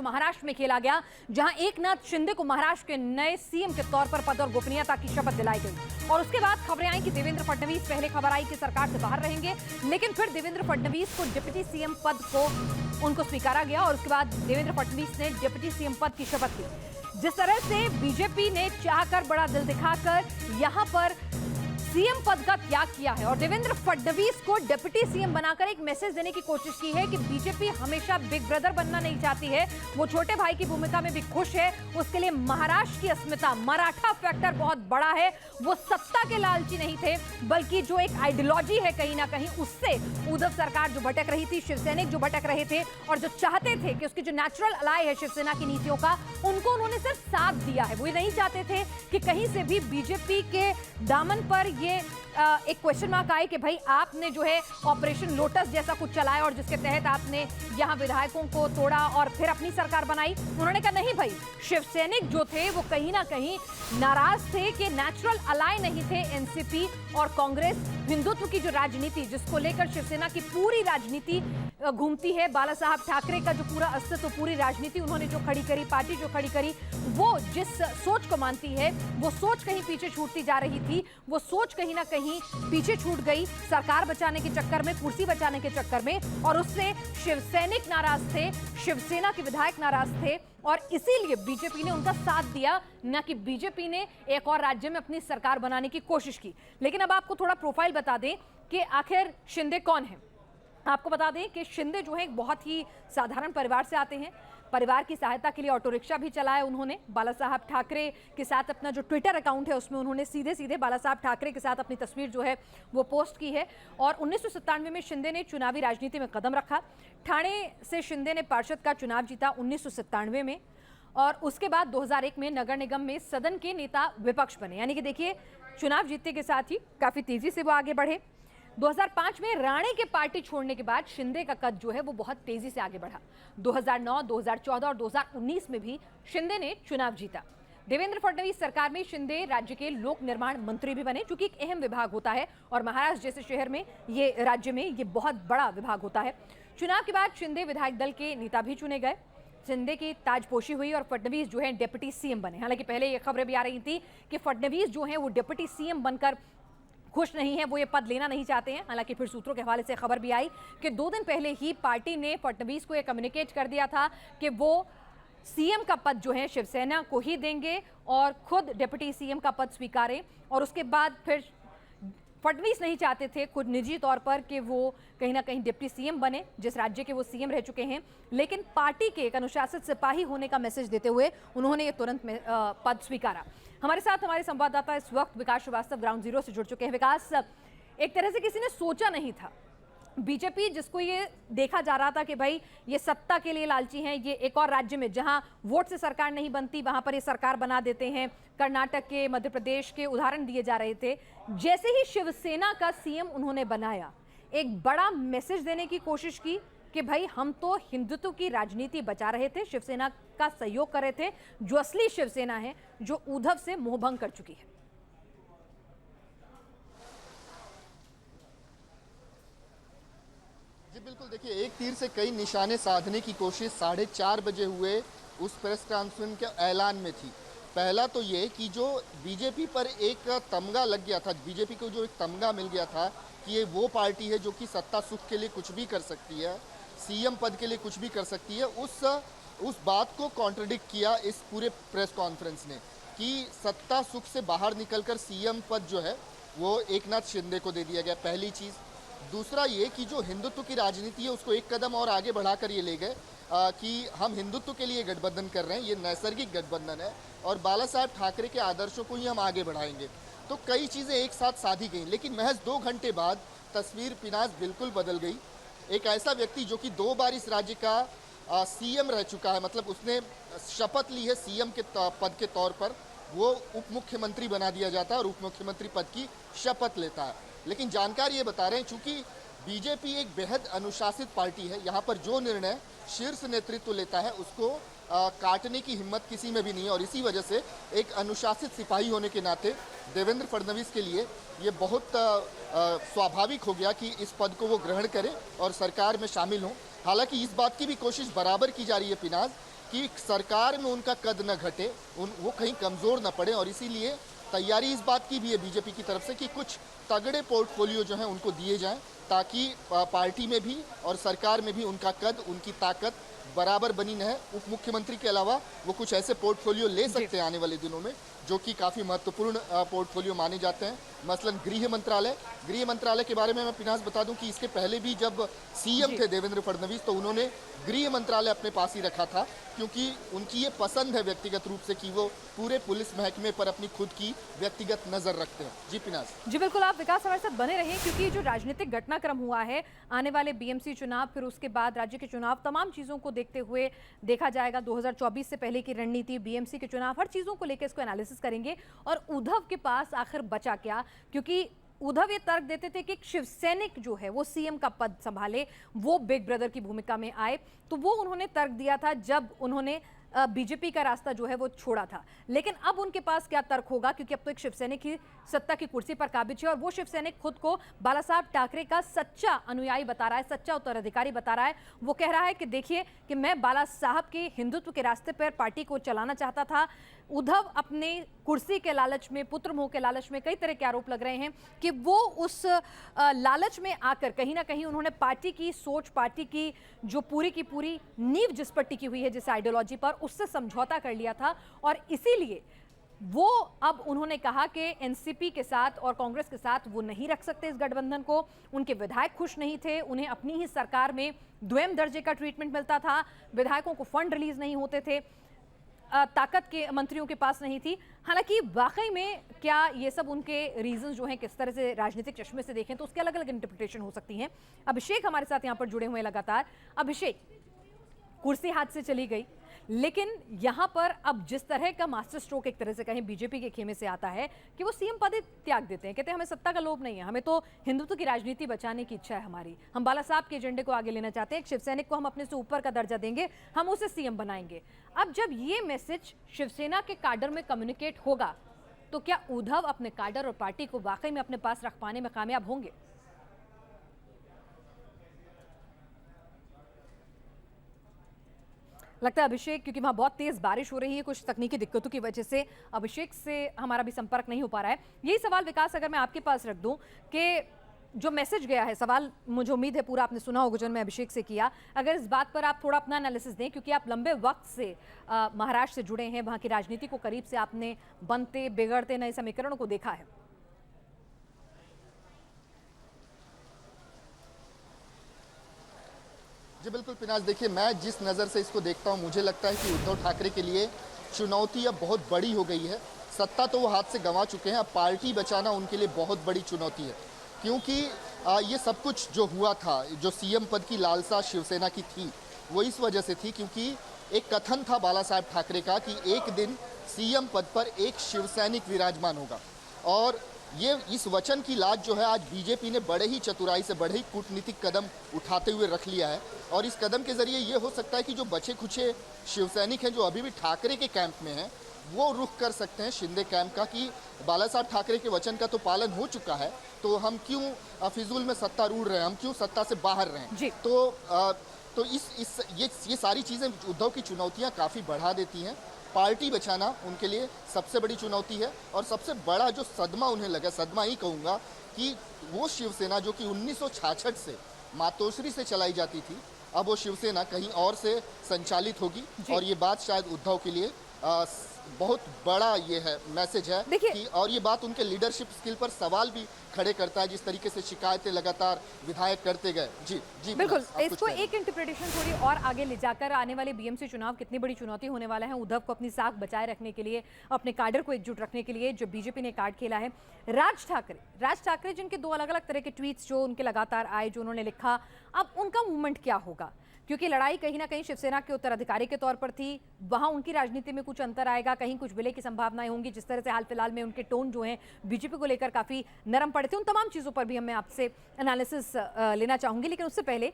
जो महाराष्ट्र में खेला गया, जहां एकनाथ शिंदे को महाराष्ट्र के नए सीएम के तौर पर पद और गोपनीयता की शपथ दिलाई गई। और उसके बाद खबरें आई कि देवेंद्र फडणवीस, पहले खबर आई कि सरकार से बाहर रहेंगे, लेकिन फिर देवेंद्र फडणवीस को डिप्टी सीएम पद को उनको स्वीकारा गया और उसके बाद देवेंद्र फडणवीस ने डिप्टी सीएम पद की शपथ ली। जिस तरह से बीजेपी ने चाहकर, बड़ा दिल दिखाकर यहां पर सीएम पद का त्याग किया है और देवेंद्र फडणवीस को डिप्टी सीएम बनाकर एक मैसेज देने की कोशिश की है कि बीजेपी हमेशा बिग ब्रदर बनना नहीं चाहती है, वो छोटे भाई की भूमिका में भी खुश है। उसके लिए महाराष्ट्र की अस्मिता, मराठा फैक्टर बहुत बड़ा है। वो सत्ता के लालची नहीं थे, बल्कि जो एक आइडियोलॉजी है कहीं ना कहीं, उससे उद्धव सरकार जो भटक रही थी, शिवसैनिक जो भटक रहे थे और जो चाहते थे कि उसकी जो नेचुरल अलाय है शिवसेना की नीतियों का, उनको उन्होंने सिर्फ साथ दिया है। वो ये नहीं चाहते थे कि कहीं से भी बीजेपी के दामन पर ये एक क्वेश्चन मार्क आए कि भाई आपने जो है ऑपरेशन लोटस जैसा कुछ चलाया और जिसके तहत आपने यहां विधायकों को तोड़ा और फिर अपनी सरकार बनाई। उन्होंने कहा नहीं भाई, शिवसैनिक जो थे वो कहीं ना कहीं नाराज थे कि नेचुरल अलाय नहीं थे एनसीपी और कांग्रेस। हिंदुत्व की जो राजनीति, जिसको लेकर शिवसेना की पूरी राजनीति घूमती है, बाला साहब ठाकरे का जो पूरा अस्तित्व, पूरी राजनीति उन्होंने जो खड़ी करी, पार्टी जो खड़ी करी, वो जिस सोच को मानती है, वो सोच कहीं पीछे छूटती जा रही थी। वो सोच कहीं ना कहीं पीछे छूट गई सरकार बचाने के चक्कर में, कुर्सी बचाने के चक्कर में, और उससे शिवसैनिक नाराज थे, शिवसेना के विधायक नाराज थे और इसीलिए बीजेपी ने उनका साथ दिया, न कि बीजेपी ने एक और राज्य में अपनी सरकार बनाने की कोशिश की। लेकिन अब आपको थोड़ा प्रोफाइल बता दें कि आखिर शिंदे कौन है। आपको बता दें कि शिंदे जो है एक बहुत ही साधारण परिवार से आते हैं। परिवार की सहायता के लिए ऑटो रिक्शा भी चलाया उन्होंने। बाला साहब ठाकरे के साथ अपना जो ट्विटर अकाउंट है उसमें उन्होंने सीधे सीधे बाला साहब ठाकरे के साथ अपनी तस्वीर जो है वो पोस्ट की है। और 1997 में शिंदे ने चुनावी राजनीति में कदम रखा। ठाणे से शिंदे ने पार्षद का चुनाव जीता 1997 में और उसके बाद 2001 में नगर निगम में सदन के नेता विपक्ष बने। यानी कि देखिए, चुनाव जीतने के साथ ही काफ़ी तेज़ी से वो आगे बढ़े। 2005 में राणे के पार्टी छोड़ने के बाद शिंदे का कद जो है वो बहुत तेजी से आगे बढ़ा। 2009, 2014 और 2019 में भी शिंदे ने चुनाव जीता। देवेंद्र फडणवीस सरकार में शिंदे राज्य के लोक निर्माण मंत्री भी बने, जो कि एक अहम विभाग होता है और महाराष्ट्र जैसे शहर में, ये राज्य में ये बहुत बड़ा विभाग होता है। चुनाव के बाद शिंदे विधायक दल के नेता भी चुने गए। शिंदे की ताजपोशी हुई और फडणवीस जो है डिप्टी सीएम बने। हालांकि पहले ये खबरें भी आ रही थी कि फडणवीस जो है वो डिप्टी सीएम बनकर खुश नहीं है, वो ये पद लेना नहीं चाहते हैं। हालांकि फिर सूत्रों के हवाले से खबर भी आई कि 2 दिन पहले ही पार्टी ने फडणवीस को ये कम्युनिकेट कर दिया था कि वो सीएम का पद जो है शिवसेना को ही देंगे और खुद डिप्टी सीएम का पद स्वीकारें। और उसके बाद फिर फडणवीस नहीं चाहते थे खुद निजी तौर पर कि वो कहीं ना कहीं डिप्टी सीएम बने, जिस राज्य के वो सीएम रह चुके हैं। लेकिन पार्टी के एक अनुशासित सिपाही होने का मैसेज देते हुए उन्होंने ये तुरंत पद स्वीकारा। हमारे साथ हमारे संवाददाता इस वक्त विकास श्रीवास्तव ग्राउंड जीरो से जुड़ चुके हैं। विकास, एक तरह से किसी ने सोचा नहीं था, बीजेपी जिसको ये देखा जा रहा था कि भाई ये सत्ता के लिए लालची हैं, ये एक और राज्य में जहां वोट से सरकार नहीं बनती वहां पर ये सरकार बना देते हैं। कर्नाटक के, मध्य प्रदेश के उदाहरण दिए जा रहे थे। जैसे ही शिवसेना का सीएम उन्होंने बनाया, एक बड़ा मैसेज देने की कोशिश की कि भाई हम तो हिंदुत्व की राजनीति बचा रहे थे, शिवसेना का सहयोग कर रहे थे, जो असली शिवसेना है, जो उद्धव से मोहभंग कर चुकी है। जी बिल्कुल, देखिए, एक तीर से कई निशाने साधने की कोशिश 4:30 बजे हुए उस प्रेस कॉन्फ्रेंस के ऐलान में थी। पहला तो ये कि जो बीजेपी पर एक तमगा लग गया था, बीजेपी को जो एक तमगा मिल गया था कि ये वो पार्टी है जो कि सत्ता सुख के लिए कुछ भी कर सकती है, सीएम पद के लिए कुछ भी कर सकती है, उस बात को कॉन्ट्रडिक्ट किया इस पूरे प्रेस कॉन्फ्रेंस ने कि सत्ता सुख से बाहर निकलकर सीएम पद जो है वो एकनाथ शिंदे को दे दिया गया, पहली चीज़। दूसरा ये कि जो हिंदुत्व की राजनीति है उसको एक कदम और आगे बढ़ाकर ये ले गए कि हम हिंदुत्व के लिए गठबंधन कर रहे हैं, ये नैसर्गिक गठबंधन है और बाला साहब ठाकरे के आदर्शों को ही हम आगे बढ़ाएंगे। तो कई चीज़ें एक साथ साधी गई, लेकिन महज 2 घंटे बाद तस्वीर पिनाज बिल्कुल बदल गई। एक ऐसा व्यक्ति जो कि 2 बार इस राज्य का सीएम रह चुका है, मतलब उसने शपथ ली है सीएम के पद के तौर पर, वो उप मुख्यमंत्री बना दिया जाता है और उप मुख्यमंत्री पद की शपथ लेता है। लेकिन जानकार ये बता रहे हैं, चूंकि बीजेपी एक बेहद अनुशासित पार्टी है, यहाँ पर जो निर्णय शीर्ष नेतृत्व लेता है उसको काटने की हिम्मत किसी में भी नहीं है और इसी वजह से एक अनुशासित सिपाही होने के नाते देवेंद्र फडणवीस के लिए ये बहुत स्वाभाविक हो गया कि इस पद को वो ग्रहण करें और सरकार में शामिल हों। हालांकि इस बात की भी कोशिश बराबर की जा रही है पिनाज कि सरकार में उनका कद न घटे, वो कहीं कमज़ोर न पड़े, और इसीलिए तैयारी इस बात की भी है बीजेपी की तरफ से कि कुछ तगड़े पोर्टफोलियो जो हैं उनको दिए जाएं, ताकि पार्टी में भी और सरकार में भी उनका कद, उनकी ताकत बराबर बनी न है। उप मुख्यमंत्री के अलावा वो कुछ ऐसे पोर्टफोलियो ले सकते हैं आने वाले दिनों में जो कि काफ़ी महत्वपूर्ण पोर्टफोलियो माने जाते हैं। मसलन गृह मंत्रालय के बारे में मैं पिनास बता दूं कि इसके पहले भी जब सीएम थे देवेंद्र फडणवीस, तो उन्होंने गृह मंत्रालय अपने पास ही रखा था, क्योंकि उनकी ये पसंद है व्यक्तिगत रूप से कि वो पूरे पुलिस महकमे पर अपनी खुद की व्यक्तिगत नजर रखते हैं। जी पिनास। जी बिल्कुल, आप विकास हमारे साथ बने रहिए, क्योंकि जो राजनीतिक घटनाक्रम हुआ है, आने वाले बीएमसी चुनाव, फिर उसके बाद राज्य के चुनाव, तमाम चीज़ों को देखते हुए देखा जाएगा 2024 से पहले की रणनीति, बीएमसी के चुनाव, हर चीज़ों को लेकर इसको एनालिसिस करेंगे। और उद्धव के पास आखिर बचा क्या, क्योंकि उद्धव ये तर्क देते थे कि शिव सैनिक जो है वो सीएम का पद संभाले, वो बिग ब्रदर की भूमिका में आए। तो वो उन्होंने तर्क दिया था जब उन्होंने बीजेपी का रास्ता जो है वो छोड़ा था। लेकिन अब उनके पास क्या तर्क होगा, क्योंकि अब तो एक शिवसैनिक ही सत्ता की कुर्सी पर काबिज है, और वो शिवसैनिक खुद को बाला साहब ठाकरे का सच्चा अनुयायी बता रहा है, सच्चा उत्तराधिकारी बता रहा है। वो कह रहा है कि देखिए कि मैं बाला साहब के हिंदुत्व के रास्ते पर पार्टी को चलाना चाहता था। उद्धव अपने कुर्सी के लालच में, पुत्र मोह के लालच में, कई तरह के आरोप लग रहे हैं कि वो उस लालच में आकर कहीं ना कहीं उन्होंने पार्टी की सोच, पार्टी की जो पूरी की पूरी नींव जिस पर टिकी हुई है, जिस आइडियोलॉजी पर, उससे समझौता कर लिया था। और इसीलिए वो अब उन्होंने कहा कि एनसीपी के साथ और कांग्रेस के साथ वो नहीं रख सकते इस गठबंधन को। उनके विधायक खुश नहीं थे, उन्हें अपनी ही सरकार में द्विम दर्जे का ट्रीटमेंट मिलता था, विधायकों को फंड रिलीज नहीं होते थे, ताकत के मंत्रियों के पास नहीं थी। हालांकि वाकई में क्या ये सब उनके रीजंस जो हैं, किस तरह से राजनीतिक चश्मे से देखें तो उसके अलग अलग इंटरप्रिटेशन हो सकती हैं। अभिषेक हमारे साथ यहाँ पर जुड़े हुए हैं लगातार। अभिषेक, कुर्सी हाथ से चली गई, लेकिन यहां पर अब जिस तरह का मास्टर स्ट्रोक एक तरह से कहें बीजेपी के खेमे से आता है कि वो सीएम पद त्याग देते हैं, कहते हैं हमें सत्ता का लोभ नहीं है, हमें तो हिंदुत्व की राजनीति बचाने की इच्छा है हमारी, हम बाला साहब के एजेंडे को आगे लेना चाहते हैं, एक शिवसैनिक को हम अपने से ऊपर का दर्जा देंगे, हम उसे सीएम बनाएंगे। अब जब ये मैसेज शिवसेना के काडर में कम्युनिकेट होगा तो क्या उद्धव अपने काडर और पार्टी को वाकई में अपने पास रख पाने में कामयाब होंगे? लगता है अभिषेक, क्योंकि वहां बहुत तेज बारिश हो रही है, कुछ तकनीकी दिक्कतों की वजह से अभिषेक से हमारा भी संपर्क नहीं हो पा रहा है। यही सवाल विकास अगर मैं आपके पास रख दूं कि जो मैसेज गया है, सवाल मुझे उम्मीद है पूरा आपने सुना होगा जो मैं अभिषेक से किया, अगर इस बात पर आप थोड़ा अपना एनालिसिस दें, क्योंकि आप लंबे वक्त से महाराष्ट्र से जुड़े हैं, वहां की राजनीति को करीब से आपने बनते बिगड़ते नए समीकरणों को देखा है। जी बिल्कुल पिनाज, देखिए मैं जिस नज़र से इसको देखता हूँ, मुझे लगता है कि उद्धव ठाकरे के लिए चुनौती अब बहुत बड़ी हो गई है। सत्ता तो वो हाथ से गंवा चुके हैं, अब पार्टी बचाना उनके लिए बहुत बड़ी चुनौती है, क्योंकि ये सब कुछ जो हुआ था, जो सीएम पद की लालसा शिवसेना की थी, वो इस वजह से थी क्योंकि एक कथन था बाला साहब ठाकरे का कि एक दिन सीएम पद पर एक शिवसैनिक विराजमान होगा, और ये इस वचन की लाज जो है आज बीजेपी ने बड़े ही चतुराई से, बड़े ही कूटनीतिक कदम उठाते हुए रख लिया है। और इस कदम के जरिए ये हो सकता है कि जो बचे खुचे शिवसैनिक हैं जो अभी भी ठाकरे के कैंप में हैं, वो रुख कर सकते हैं शिंदे कैंप का कि बाला साहब ठाकरे के वचन का तो पालन हो चुका है, तो हम क्यों फिजूल में सत्ता रूढ़ रहे हैं, हम क्यों सत्ता से बाहर रहें। तो ये सारी चीज़ें उद्धव की चुनौतियाँ काफ़ी बढ़ा देती हैं। पार्टी बचाना उनके लिए सबसे बड़ी चुनौती है, और सबसे बड़ा जो सदमा उन्हें लगा, सदमा ही कहूँगा, कि वो शिवसेना जो कि 1966 से मातोश्री से चलाई जाती थी, अब वो शिवसेना कहीं और से संचालित होगी। और ये बात शायद उद्धव के लिए बहुत बड़ा ये है मैसेज है कि, और ये बात उनके लीडरशिप स्किल पर सवाल भी खड़े करता है, जिस तरीके से शिकायतें लगातार विधायक करते गए। जी बिल्कुल, इसको एक इंटरप्रिटेशन थोड़ी और आगे ले जाकर आने वाले बीएमसी चुनाव कितनी बड़ी चुनौती होने वाला है उद्धव को अपनी साख बचाए रखने के लिए, अपने काडर को एकजुट रखने के लिए, जो बीजेपी ने कार्ड खेला है। राज ठाकरे जिनके दो अलग अलग तरह के ट्वीट्स जो उनके लगातार आए, जो उन्होंने लिखा, अब उनका मूवमेंट क्या होगा, क्योंकि लड़ाई कहीं ना कहीं शिवसेना के उत्तराधिकारी के तौर पर थी, वहां उनकी राजनीति में कुछ अंतर आएगा, कहीं कुछ विलय की संभावनाएं होंगी, जिस तरह से हाल फिलहाल में उनके टोन जो हैं बीजेपी को लेकर काफी नरम पड़े थे, उन तमाम चीजों पर भी मैं आपसे एनालिसिस लेना चाहूंगी। लेकिन उससे पहले